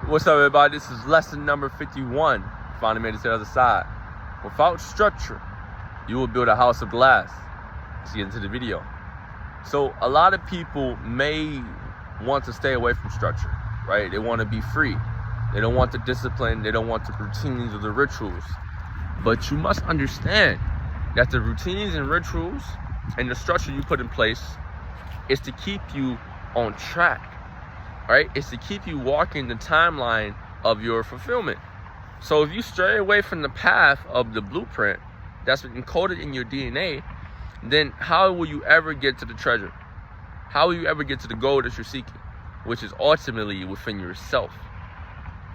What's up, everybody? This is lesson number 51. Finally made it to the other side. Without structure, you will build a house of glass. Let's get into the video. So a lot of people may want to stay away from structure, right? They want to be free. They don't want the discipline. They don't want the routines or the rituals. But you must understand that the routines and rituals and the structure you put in place is to keep you on track. Right? It's to keep you walking the timeline of your fulfillment. So if you stray away from the path of the blueprint that's encoded in your DNA, then how will you ever get to the treasure? How will you ever get to the goal that you're seeking, which is ultimately within yourself?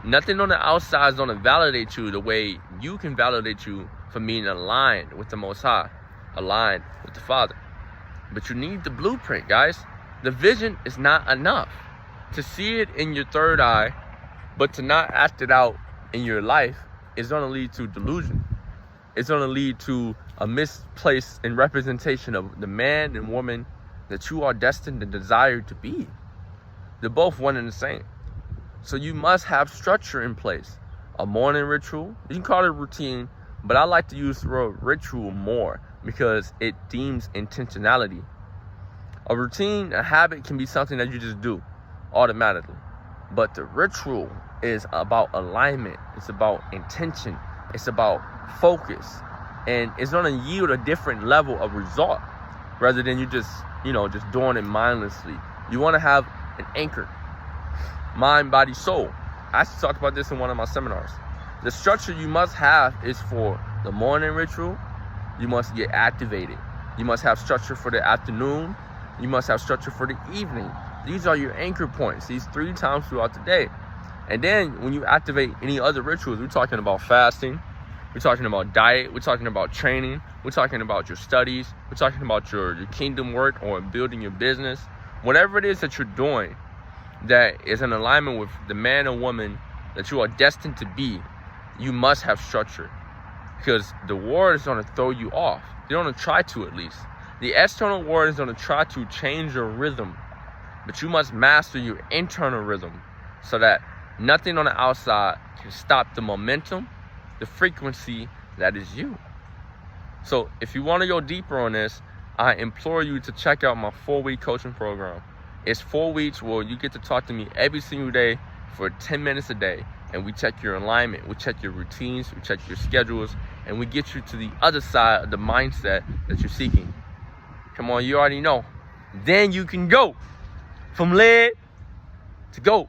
Nothing on the outside is going to validate you the way you can validate you from being aligned with the Most High, aligned with the Father. But you need the blueprint, guys. The vision is not enough. To see it in your third eye, but to not act it out in your life is going to lead to delusion. It's going to lead to a misplaced in representation of the man and woman that you are destined and desired to be. They're both one and the same. So you must have structure in place. A morning ritual, you can call it a routine, but I like to use the word ritual more because it deems intentionality. A routine, a habit can be something that you just do automatically, but the ritual is about alignment. It's about intention. It's about focus, and it's going to yield a different level of result rather than you just doing it mindlessly. You want to have an anchor, mind, body, soul. I actually talked about this in one of my seminars. The structure you must have is for the morning ritual. You must get activated. You must have structure for the afternoon. You must have structure for the evening. These are your anchor points, these 3 times throughout the day. And then when you activate any other rituals, we're talking about fasting, we're talking about diet, we're talking about training, we're talking about your studies, we're talking about your kingdom work or building your business. Whatever it is that you're doing that is in alignment with the man or woman that you are destined to be, you must have structure. Because the world is going to throw you off. They're going to try to, at least. The external world is going to try to change your rhythm. But you must master your internal rhythm so that nothing on the outside can stop the momentum, the frequency that is you. So if you want to go deeper on this, I implore you to check out my 4-week coaching program. It's 4 weeks where you get to talk to me every single day for 10 minutes a day. And we check your alignment, we check your routines, we check your schedules, and we get you to the other side of the mindset that you're seeking. Come on, you already know. Then you can go from lead to go.